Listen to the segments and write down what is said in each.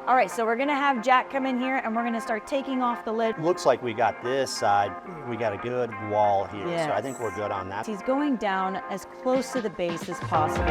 All right, so we're gonna have Jack come in here and we're gonna start taking off the lid. Looks like we got this side, we got a good wall here, Yes. so I think we're good on that. He's going down as close to the base as possible.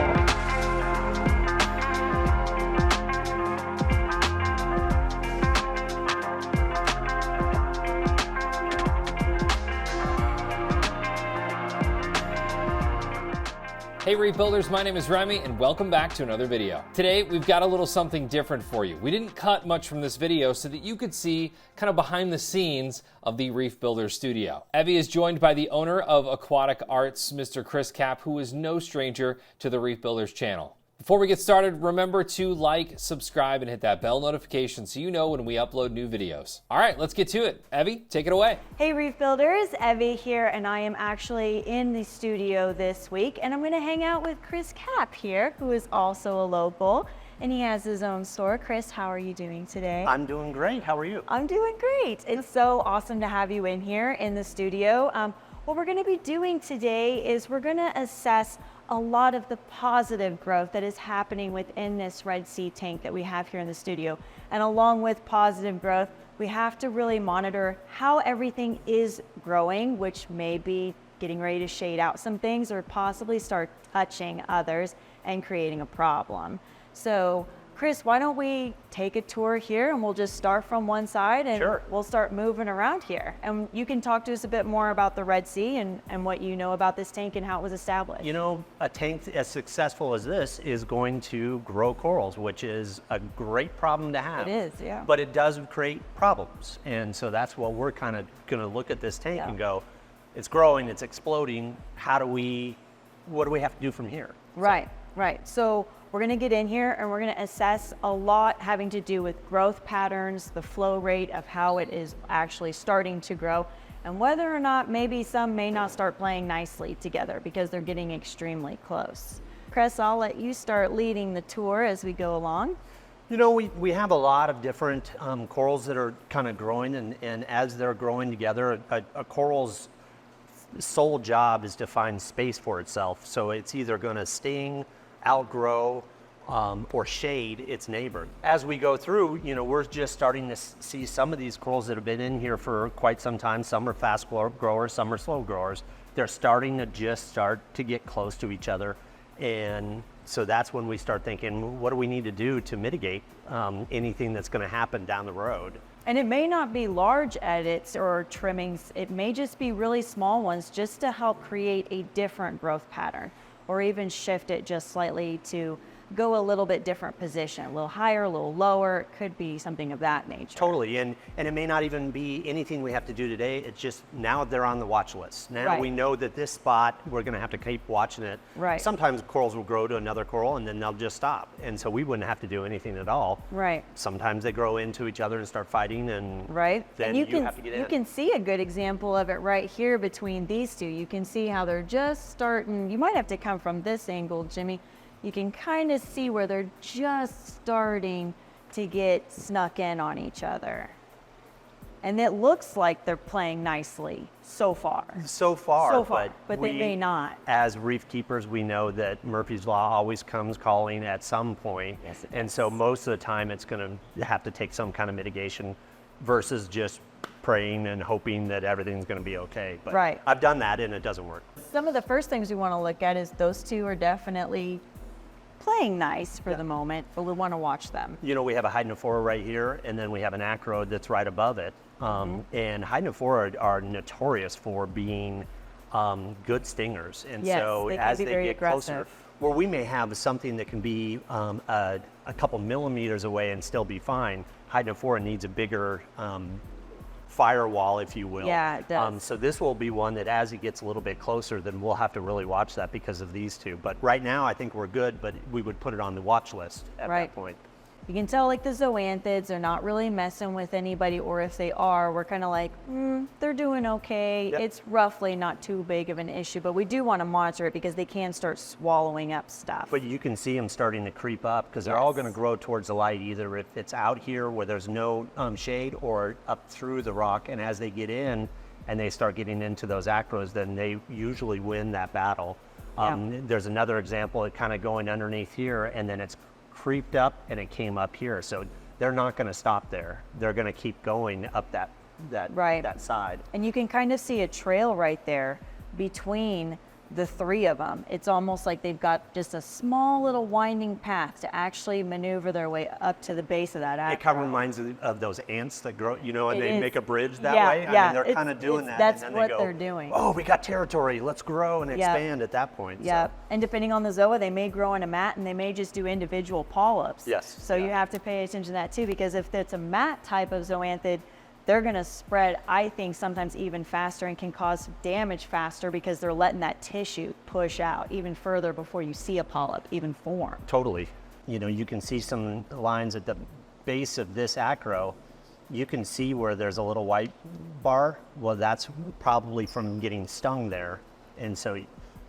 Hey Reef Builders, my name is Remy and welcome back to another video. Today we've got a little something different for you. We didn't cut much from this video so that you could see kind of behind the scenes of the Reef Builders Studio. Evie is joined by the owner of Aquatic Arts, Mr. Cris Capp, who is no stranger to the Reef Builders channel. Before we get started, remember to like, subscribe, and hit that bell notification so you know when we upload new videos. All right, let's get to it. Evie, take it away. Hey Reef Builders, Evie here, and I am actually in the studio this week, and I'm gonna hang out with Cris Capp here, who is also a local, and he has his own store. Cris, how are you doing today? I'm doing great, how are you? I'm doing great. It's so awesome to have you in here in the studio. What we're gonna be doing today is we're gonna assess a lot of the positive growth that is happening within this Red Sea tank that we have here in the studio. And along with positive growth, we have to really monitor how everything is growing, which may be getting ready to shade out some things or possibly start touching others and creating a problem. So Cris, why don't we take a tour here and we'll just start from one side and Sure. We'll start moving around here. And you can talk to us a bit more about the Red Sea and what you know about this tank and how it was established. You know, a tank as successful as this is going to grow corals, which is a great problem to have. It is, yeah. But it does create problems. And so that's what we're kind of going to look at this tank and go, it's growing, it's exploding. What do we have to do from here? Right, right. So we're gonna get in here and we're gonna assess a lot having to do with growth patterns, the flow rate of how it is actually starting to grow, and whether or not maybe some may not start playing nicely together because they're getting extremely close. Cris, I'll let you start leading the tour as we go along. You know, we have a lot of different corals that are kind of growing, and as they're growing together, a coral's sole job is to find space for itself. So it's either gonna sting, outgrow, or shade its neighbor. As we go through, you know, we're just starting to see some of these corals that have been in here for quite some time. Some are fast growers, some are slow growers. They're starting to start to get close to each other. And so that's when we start thinking, what do we need to do to mitigate anything that's gonna happen down the road? And it may not be large edits or trimmings, it may just be really small ones just to help create a different growth pattern, or even shift it just slightly to go a little bit different position, a little higher, a little lower. It could be something of that nature. Totally, and it may not even be anything we have to do today. It's just now they're on the watch list. Now we know that this spot, we're gonna have to keep watching it. Right. Sometimes corals will grow to another coral and then they'll just stop. And so we wouldn't have to do anything at all. Right. Sometimes they grow into each other and start fighting, and then and you have to get in. You can see a good example of it right here between these two. You can see how they're just starting. You might have to come from this angle, Jimmy. You can kind of see where they're just starting to get snuck in on each other. And it looks like they're playing nicely so far. So far, but they may not. As reef keepers, we know that Murphy's Law always comes calling at some point. Yes, it and does. so most of the time it's going to have to take some kind of mitigation versus just praying and hoping that everything's going to be okay. But Right. I've done that and it doesn't work. Some of the first things we want to look at is those two are definitely playing nice for the moment, but we want to watch them. You know, we have a Hydnophora right here, and then we have an acro that's right above it. And Hydnophora are notorious for being good stingers. And Yes, so they can as be they very get aggressive. closer, where we may have something that can be a couple millimeters away and still be fine, Hydnophora needs a bigger firewall, if you will. Yeah, it does. So this will be one that as it gets a little bit closer, then we'll have to really watch that because of these two. But right now, I think we're good, but we would put it on the watch list at that point. You can tell like the zoanthids are not really messing with anybody, or if they are, we're kind of like, they're doing okay. Yep. It's roughly not too big of an issue, but we do want to monitor it because they can start swallowing up stuff. But you can see them starting to creep up because they're all going to grow towards the light, either if it's out here where there's no shade or up through the rock. And as they get in and they start getting into those acros, then they usually win that battle. There's another example of kind of going underneath here, and then it's creeped up and it came up here. So they're not going to stop there. They're going to keep going up that Right. that side. And you can kind of see a trail right there between the three of them. It's almost like they've got just a small little winding path to actually maneuver their way up to the base of that acro. It kind of reminds me of those ants that grow, you know, and It they is. make a bridge that Yeah, way. yeah. I mean, they're It's- kind of doing it's- that. that's and then what they go, they're doing. Oh, we got territory. Let's grow and Yeah. expand at that point. Yeah, So. and depending on the zoa, they may grow in a mat and they may just do individual polyps. Yes, So you yeah. have to pay attention to that too, because if it's a mat type of zoanthid, they're going to spread, I think, sometimes even faster and can cause damage faster because they're letting that tissue push out even further before you see a polyp even form. Totally. You know, you can see some lines at the base of this acro. You can see where there's a little white bar. Well, that's probably from getting stung there. And so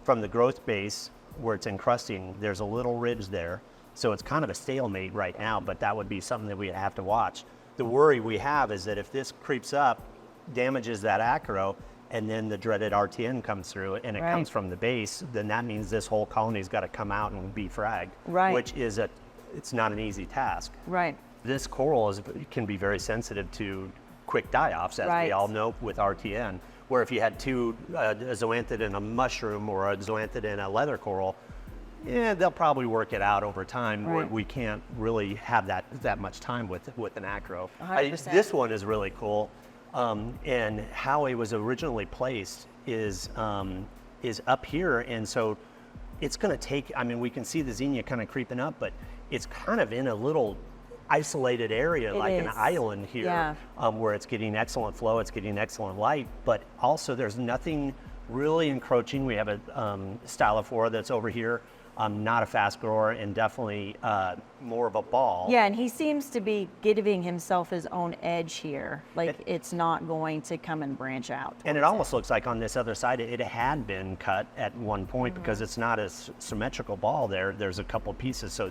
from the growth base where it's encrusting, there's a little ridge there. So it's kind of a stalemate right now, but that would be something that we'd have to watch. The worry we have is that if this creeps up, damages that acro, and then the dreaded RTN comes through and it Right. comes from the base, then that means this whole colony's got to come out and be fragged, Right. which is it's not an easy task. Right. This coral can be very sensitive to quick die-offs, as Right. we all know with RTN, where if you had a zoanthid in a mushroom or a zoanthid in a leather coral, yeah, they'll probably work it out over time. Right. We can't really have that much time with an acro. 100%. This one is really cool, and how it was originally placed is up here, and so it's going to take. I mean, we can see the xenia kind of creeping up, but it's kind of in a little isolated area, like an is. island here, Yeah. where it's getting excellent flow, it's getting excellent light, but also there's nothing really encroaching. We have a stylophora that's over here. Not a fast grower, and definitely more of a ball. Yeah, and he seems to be giving himself his own edge here. Like it's not going to come and branch out. And it almost looks like on this other side, it had been cut at one point because it's not a symmetrical ball there. There's a couple pieces, so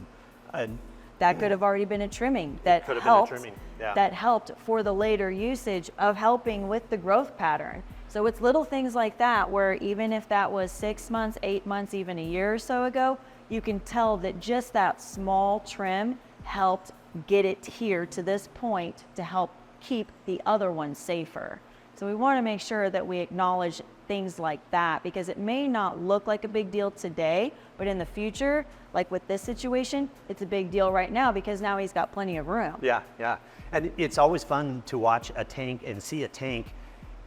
That could have already been a trimming that could have been a helped. trimming, yeah. That helped for the later usage of helping with the growth pattern. So it's little things like that where even if that was 6 months, 8 months, even a year or so ago, you can tell that just that small trim helped get it here to this point to help keep the other one safer. So we want to make sure that we acknowledge things like that, because it may not look like a big deal today, but in the future, like with this situation, it's a big deal right now because now he's got plenty of room. yeah. And it's always fun to watch a tank and see a tank,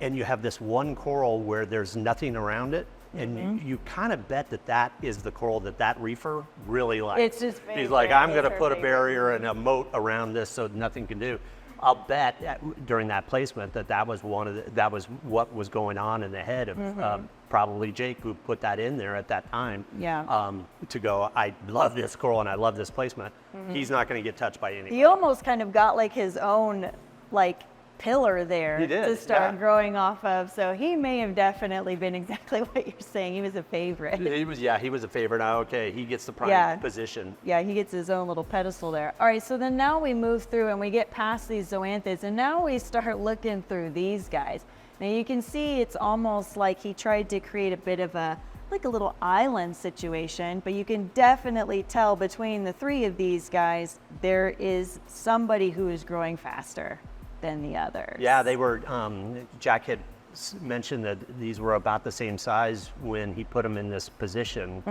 and you have this one coral where there's nothing around it, and you kind of bet that is the coral that reefer really likes. It's his He's like, favorite. I'm going It's to her put a favorite. barrier and a moat around this so nothing can do. I'll bet during that placement that was that was what was going on in the head of probably Jake, who put that in there at that time. Yeah. To go, I love this coral and I love this placement. He's not going to get touched by anything. He almost kind of got like his own like pillar there He did, to start yeah. growing off of. So he may have definitely been exactly what you're saying. He was a favorite. He was a favorite. Okay, he gets the prime Yeah. position. Yeah, he gets his own little pedestal there. All right, so then now we move through and we get past these zoanthids, and now we start looking through these guys. Now you can see it's almost like he tried to create a bit of a little island situation, but you can definitely tell between the three of these guys, there is somebody who is growing faster than the others. Yeah, they were. Jack had mentioned that these were about the same size when he put them in this position,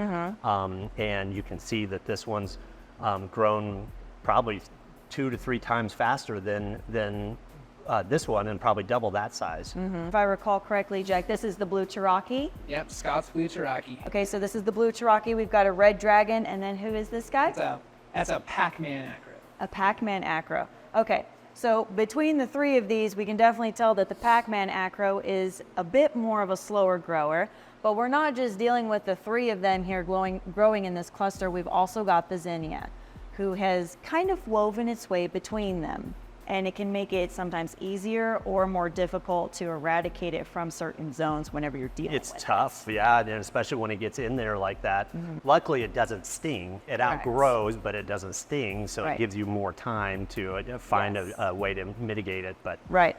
and you can see that this one's grown probably 2 to 3 times faster than this one, and probably double that size. If I recall correctly, Jack, this is the blue Cherokee. Yep, Scott's Blue Cherokee. Okay, so this is the blue Cherokee. We've got a red dragon, and then who is this guy? That's a Pac-Man acro. A Pac-Man acro. Okay, so between the three of these, we can definitely tell that the Pac-Man acro is a bit more of a slower grower, but we're not just dealing with the three of them here growing in this cluster. We've also got the Xenia, who has kind of woven its way between them. and it can make it sometimes easier or more difficult to eradicate it from certain zones whenever you're dealing with it. It's tough, yeah, and especially when it gets in there like that. Luckily, it doesn't sting. It Correct. outgrows, but it doesn't sting, so Right. it gives you more time to find Yes. a way to mitigate it. But Right.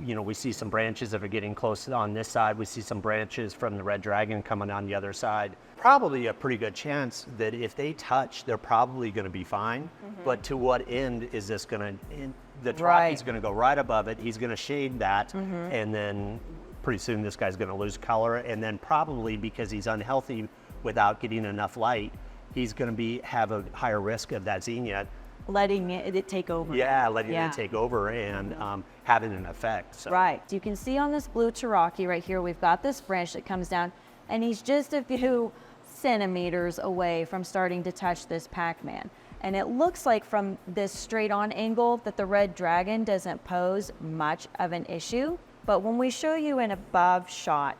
you know, we see some branches that are getting close on this side. We see some branches from the red dragon coming on the other side. Probably a pretty good chance that if they touch, they're probably going to be fine. But to what end is this going to? The troughy's going to go right above it. He's going to shade that, and then pretty soon this guy's going to lose color. And then probably because he's unhealthy without getting enough light, he's going to have a higher risk of that zinnia. Letting it take over. Yeah, letting Yeah. it take over and having an effect. So. Right. You can see on this blue Cherokee right here, we've got this branch that comes down, and he's just a few centimeters away from starting to touch this Pac-Man. And it looks like from this straight on angle that the red dragon doesn't pose much of an issue. But when we show you an above shot,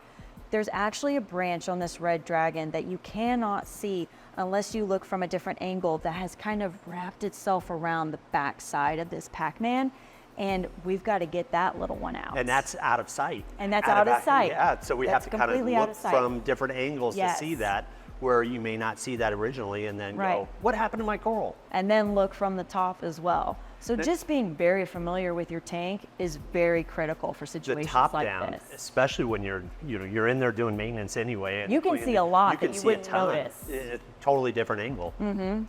there's actually a branch on this red dragon that you cannot see unless you look from a different angle that has kind of wrapped itself around the back side of this Pac-Man. And we've got to get that little one out. And that's out of sight. And that's out of sight. Yeah, so we That's have to kind of completely out look of sight. from different angles Yes. to see that, where you may not see that originally and then Right. go, what happened to my coral? And then look from the top as well. So just being very familiar with your tank is very critical for The situations top like down, this. especially when you're in there doing maintenance anyway. And You can cleaning see it, a lot you can that you see wouldn't a ton. notice. Totally different angle.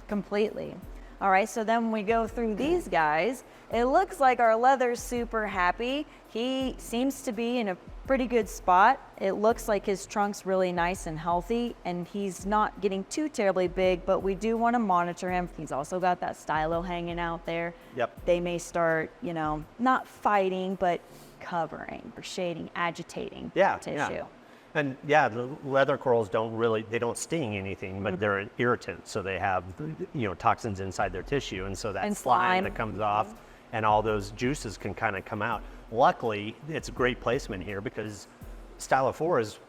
Completely. All right, so then when we go through these guys, it looks like our leather's super happy. He seems to be in a pretty good spot. It looks like his trunk's really nice and healthy, and he's not getting too terribly big, but we do want to monitor him. He's also got that stylo hanging out there. Yep. They may start, not fighting, but covering or shading, agitating tissue. Yeah. And yeah, the leather corals they don't sting anything, but they're an irritant. So they have, toxins inside their tissue. And so that And slime slime. that comes off and all those juices can kind of come out. Luckily, it's a great placement here because Stylophora is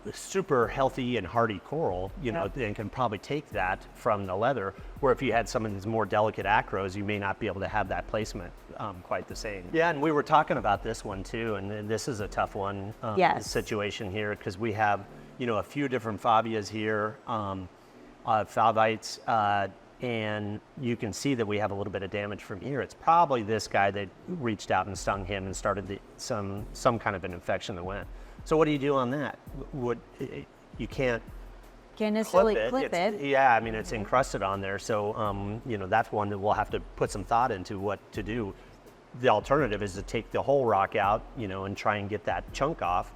a super healthy and hardy coral, and can probably take that from the leather. Where if you had some of these more delicate acros, you may not be able to have that placement quite the same. Yeah, and we were talking about this one too, and this is a tough one Yes. situation here because we have, a few different favias here, falvites, and you can see that we have a little bit of damage from here. It's probably this guy that reached out and stung him and started some kind of an infection that went. So what do you do on that? You can't Can't necessarily clip it. Yeah, I mean, it's encrusted on there. So, that's one that we'll have to put some thought into what to do. The alternative is to take the whole rock out, and try and get that chunk off,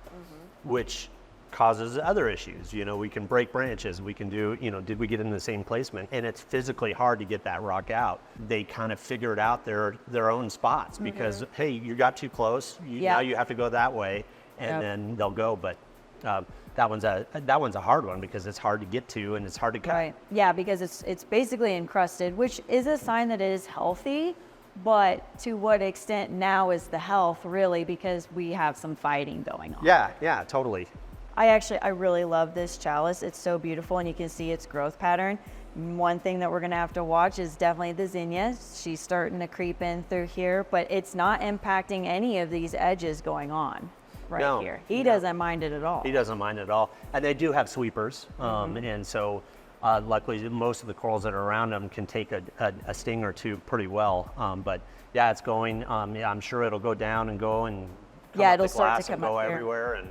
which causes other issues. We can break branches. We can do, did we get in the same placement? And it's physically hard to get that rock out. They kind of figured out their own spots because, hey, you got too close. Now you have to go that way, and then they'll go. But that one's a hard one because it's hard to get to and it's hard to cut. Right. Yeah, because it's basically encrusted, which is a sign that it is healthy. But to what extent now is the health really, because we have some fighting going on. Yeah, totally. I really love this chalice. It's so beautiful, and you can see its growth pattern. One thing that we're gonna have to watch is definitely the zinnia. She's starting to creep in through here, but it's not impacting any of these edges going on right here. He doesn't mind it at all. He doesn't mind it at all. And they do have sweepers, and so luckily most of the corals that are around them can take a sting or two pretty well. But yeah, it's going. I'm sure it'll go down and go and come up it'll the start to glass come and go up here. everywhere.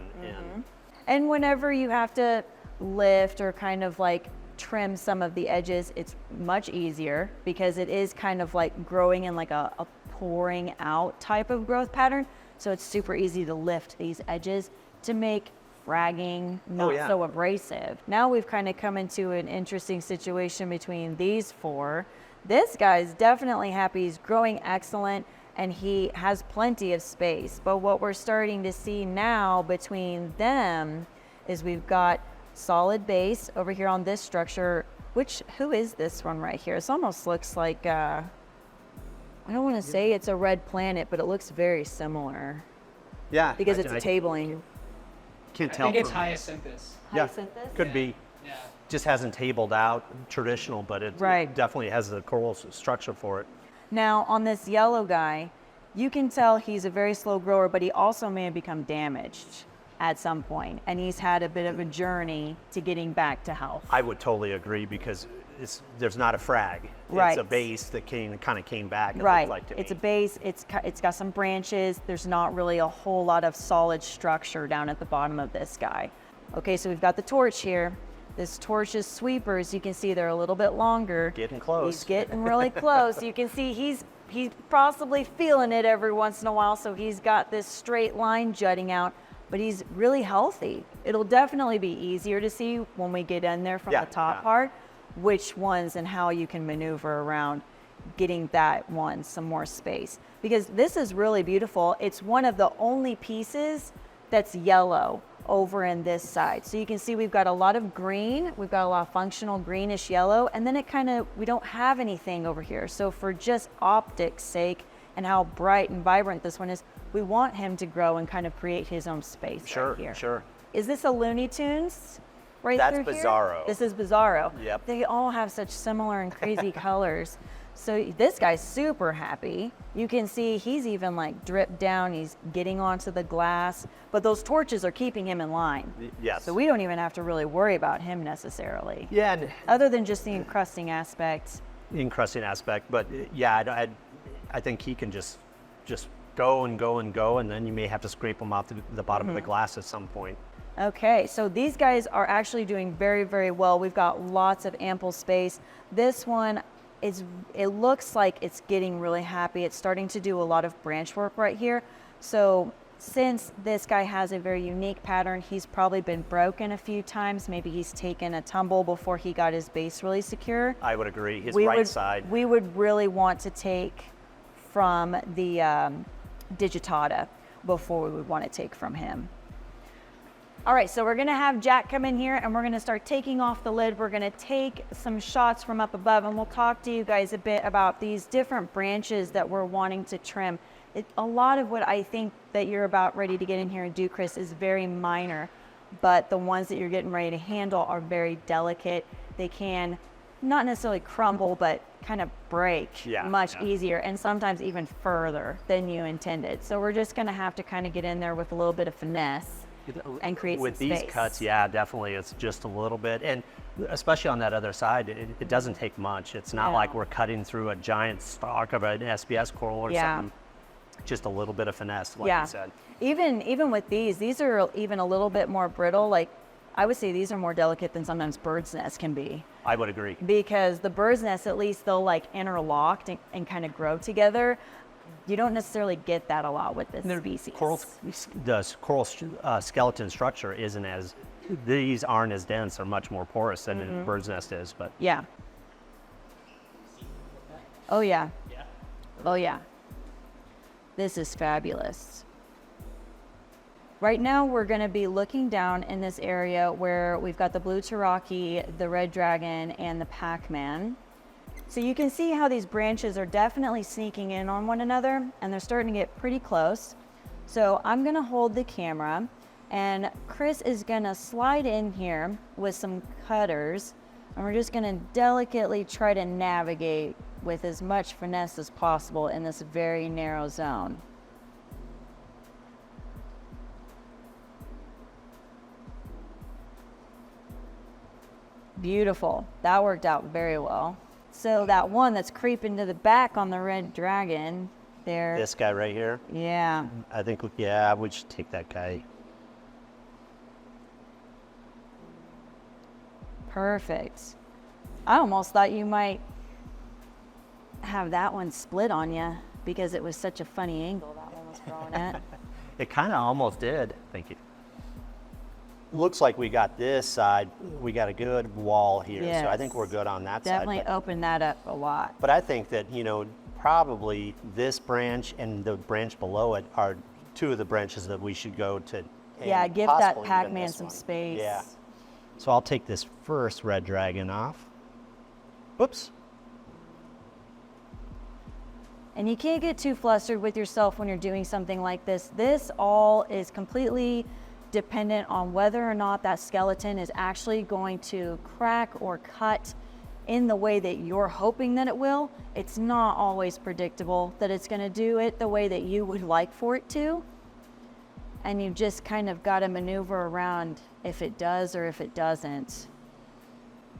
And whenever you have to lift or kind of like trim some of the edges, it's much easier because it is kind of like growing in like a pouring out type of growth pattern. So it's super easy to lift these edges to make fragging not so abrasive. Now we've kind of come into an interesting situation between these four. This guy's definitely happy. He's growing excellent and he has plenty of space. But what we're starting to see now between them is we've got solid base over here on this structure, who is this one right here? This almost looks like, I don't want to say it's a red planet, but it looks very similar. Yeah. Because it's a tabling. Can't I tell. think it's from- hyacinthus. Yeah, Hyacinthus? could be. Yeah. Just hasn't tabled out traditional, but it Right. definitely has the coral structure for it. Now on this yellow guy, you can tell he's a very slow grower, but he also may have become damaged at some point, and he's had a bit of a journey to getting back to health. I would totally agree because there's not a frag. Right. It's a base that kind of came back. It Right. looked like to It's me. a base. It's got some branches. There's not really a whole lot of solid structure down at the bottom of this guy. Okay, so we've got the torch here. This torch's sweepers, you can see they're a little bit longer. Getting close. He's getting really close. You can see he's possibly feeling it every once in a while, so he's got this straight line jutting out, but he's really healthy. It'll definitely be easier to see when we get in there from the top part, which ones and how you can maneuver around getting that one some more space. Because this is really beautiful. It's one of the only pieces that's yellow over in this side. So you can see we've got a lot of green, we've got a lot of functional greenish yellow, and then we don't have anything over here. So for just optics sake and how bright and vibrant this one is, we want him to grow and kind of create his own space right here. Sure. Is this a Looney Tunes right That's through here? Bizarro. This is Bizarro. Yep. They all have such similar and crazy colors. So this guy's super happy. You can see he's even like dripped down. He's getting onto the glass, but those torches are keeping him in line. Yes. So we don't even have to really worry about him necessarily. Yeah, and Other than just the encrusting aspect. the encrusting aspect, but yeah, I think he can just go and go and go, and then you may have to scrape him off the bottom of the glass at some point. Okay, so these guys are actually doing very, very well. We've got lots of ample space. This one, it looks like it's getting really happy. It's starting to do a lot of branch work right here. So since this guy has a very unique pattern, he's probably been broken a few times. Maybe he's taken a tumble before he got his base really secure. I would agree. His side. We would really want to take from the digitata before we would want to take from him. All right, so we're gonna have Jack come in here and we're gonna start taking off the lid. We're gonna take some shots from up above and we'll talk to you guys a bit about these different branches that we're wanting to trim. A lot of what I think that you're about ready to get in here and do, Cris, is very minor, but the ones that you're getting ready to handle are very delicate. They can not necessarily crumble, but kind of break much easier and sometimes even further than you intended. So we're just gonna have to kind of get in there with a little bit of finesse and create with some these space. cuts. Yeah, definitely. It's just a little bit, and especially on that other side, it doesn't take much. It's not like we're cutting through a giant stalk of an SBS coral or something. Just a little bit of finesse, like you said. Even with these are even a little bit more brittle. Like I would say these are more delicate than sometimes bird's nests can be. I would agree. Because the bird's nest, at least they'll like interlock and kind of grow together. You don't necessarily get that a lot with this species. The coral skeleton structure these aren't as dense or much more porous than a bird's nest is, but. Yeah. Oh yeah. Oh yeah. This is fabulous. Right now we're going to be looking down in this area where we've got the blue Taraki, the red dragon, and the Pac-Man. So you can see how these branches are definitely sneaking in on one another and they're starting to get pretty close. So I'm going to hold the camera and Cris is going to slide in here with some cutters and we're just going to delicately try to navigate with as much finesse as possible in this very narrow zone. Beautiful. That worked out very well. So that one that's creeping to the back on the red dragon there. This guy right here? Yeah. I think, we should take that guy. Perfect. I almost thought you might have that one split on you because it was such a funny angle that one was growing at. It kind of almost did. Thank you. Looks like we got this side, we got a good wall here, so I think we're good on that side. Definitely open that up a lot. But I think that, probably this branch and the branch below it are two of the branches that we should go to. Yeah, give that Pac-Man some space. Yeah. So I'll take this first red dragon off. Whoops. And you can't get too flustered with yourself when you're doing something like this. This all is completely dependent on whether or not that skeleton is actually going to crack or cut in the way that you're hoping that it will, it's not always predictable that it's going to do it the way that you would like for it to. And you just kind of got to maneuver around if it does or if it doesn't.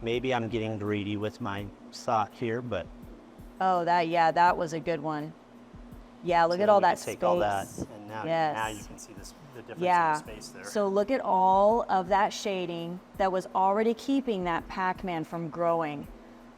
Maybe I'm getting greedy with my sock here, but Oh, that was a good one. Yeah, look so at all we can that take space. all that, and now, Yes. now you can see the difference Yeah. in the space there. So look at all of that shading that was already keeping that Pac-Man from growing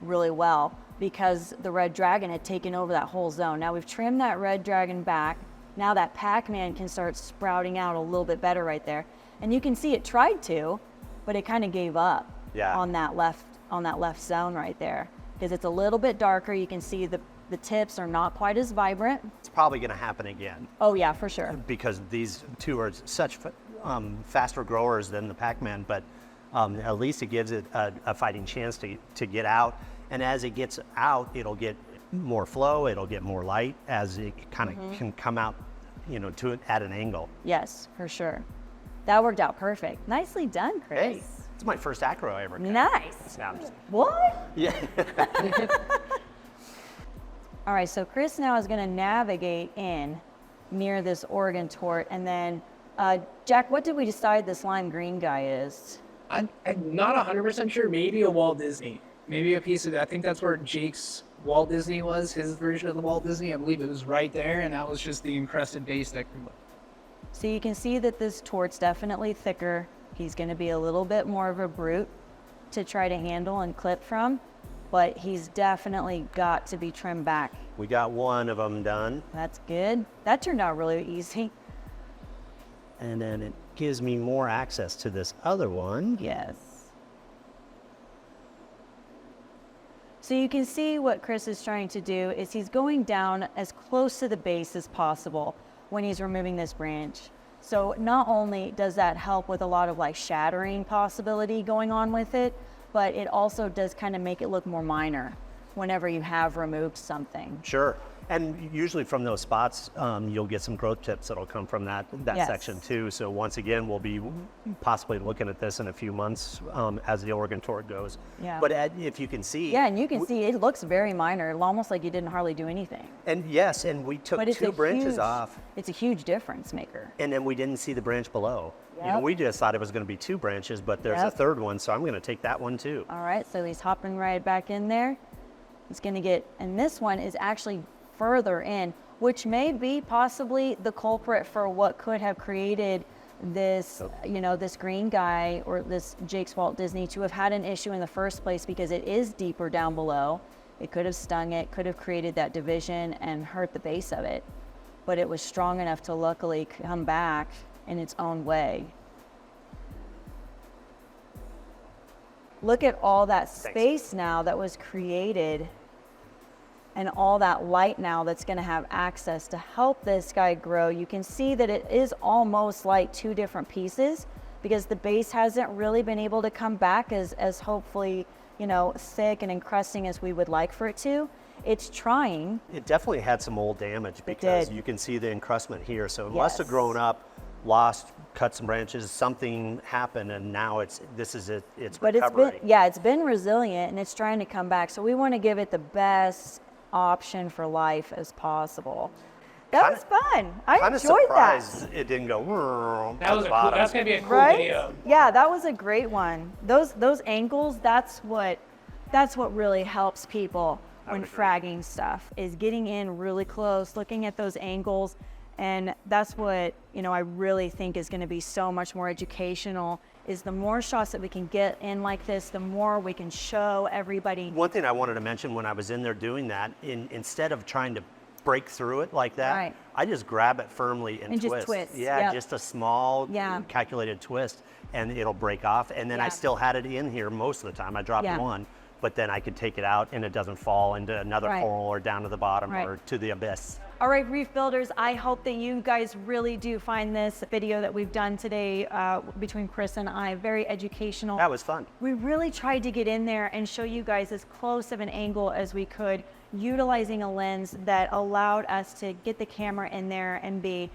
really well because the red dragon had taken over that whole zone. Now we've trimmed that red dragon back. Now that Pac-Man can start sprouting out a little bit better right there. And you can see it tried to, but it kind of gave up on that left zone right there because it's a little bit darker. You can see the tips are not quite as vibrant. It's probably going to happen again Oh yeah, for sure. because these two are such faster growers than the Pac-Man, but at least it gives it a fighting chance to get out. And as it gets out, it'll get more flow, it'll get more light as it kind of can come out, at an angle. Yes, for sure. That worked out perfect. Nicely done, Chris. Hey, it's my first acro I ever cut. Nice. No, I'm just- What? Yeah. All right, so Chris now is going to navigate in near this Oregon tort. And then, Jack, what did we decide this lime green guy is? I'm not 100% sure. Maybe a Walt Disney. Maybe a piece of, I think that's where Jake's Walt Disney was, his version of the Walt Disney. I believe it was right there, and that was just the encrusted base that grew up. So you can see that this tort's definitely thicker. He's going to be a little bit more of a brute to try to handle and clip from, but he's definitely got to be trimmed back. We got one of them done. That's good. That turned out really easy. And then it gives me more access to this other one. Yes. So you can see what Chris is trying to do is he's going down as close to the base as possible when he's removing this branch. So not only does that help with a lot of like shattering possibility going on with it, but it also does kind of make it look more minor whenever you have removed something. Sure. And usually from those spots, you'll get some growth tips that'll come from that Yes. section too. So once again, we'll be possibly looking at this in a few months as the Oregon tort goes. Yeah. But if you can see. Yeah, and you can see it looks very minor, almost like you didn't hardly do anything. And yes, and we took But it's two branches huge, off. It's a huge difference maker. And then we didn't see the branch below. Yep. We just thought it was going to be two branches, but there's a Yep. third one, so I'm going to take that one too. All right, so he's hopping right back in there. He's going to get, and this one is actually further in, which may be possibly the culprit for what could have created this, this green guy or this Jake's Walt Disney to have had an issue in the first place because it is deeper down below. It could have stung it, could have created that division and hurt the base of it, but it was strong enough to luckily come back in its own way. Look at all that space now that was created and all that light now that's going to have access to help this guy grow. You can see that it is almost like two different pieces because the base hasn't really been able to come back as hopefully, thick and encrusting as we would like for it to. It's trying. It definitely had some old damage because did. you can see the encrustment here. So it must have Yes. grown up, lost, cut some branches, something happened, and now it's But recovery. it's been resilient and it's trying to come back. So we want to give it the best option for life as possible. That was fun. I Kind of enjoyed that. surprised it didn't go to That the was bottom. that's gonna be a cool Right? video. Yeah, that was a great one. Those angles, that's what really helps people when would agree. fragging stuff is getting in really close, looking at those angles, and that's what, I really think is going to be so much more educational is the more shots that we can get in like this, the more we can show everybody. One thing I wanted to mention when I was in there doing that, instead of trying to break through it like that, Right. I just grab it firmly and And just twist. twist, Yeah, yep. just a small Yeah. calculated twist and it'll break off. And then I Yeah. still had it in here most of the time. I dropped Yeah. one, but then I could take it out and it doesn't fall into another Right. coral or down to the bottom Right. or to the abyss. All right, Reef Builders, I hope that you guys really do find this video that we've done today between Chris and I very educational. That was fun. We really tried to get in there and show you guys as close of an angle as we could, utilizing a lens that allowed us to get the camera in there and be,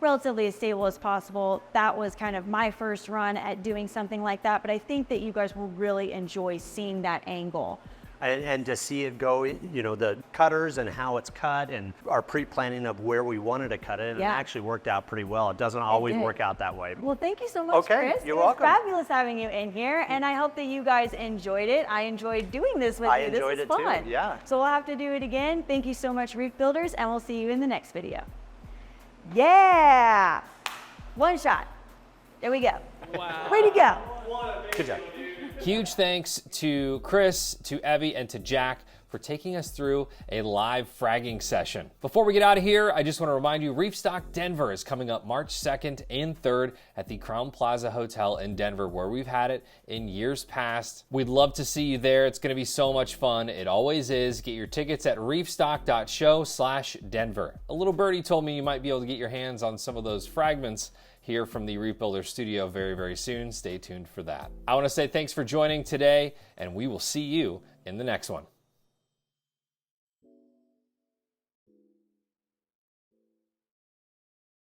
relatively as stable as possible. That was kind of my first run at doing something like that, but I think that you guys will really enjoy seeing that angle. and to see it go, you know, the cutters and how it's cut and our pre-planning of where we wanted to cut it, and it actually worked out pretty well. It doesn't always work out that way. Well, thank you so much, Okay, Chris. you're It was welcome. fabulous having you in here, and I hope that you guys enjoyed it. I enjoyed doing this with you. I enjoyed this it is too, fun. yeah. So we'll have to do it again. Thank you so much, Reef Builders, and we'll see you in the next video. Yeah! One shot. There we go. Wow. Way to go. Good job. Huge thanks to Chris, to Evie, and to Jack for taking us through a live fragging session. Before we get out of here, I just want to remind you, Reef Stock Denver is coming up March 2nd and 3rd at the Crown Plaza Hotel in Denver, where we've had it in years past. We'd love to see you there. It's going to be so much fun. It always is. Get your tickets at reefstock.show/Denver. A little birdie told me you might be able to get your hands on some of those fragments here from the Reef Builders Studio very, very soon. Stay tuned for that. I want to say thanks for joining today, and we will see you in the next one.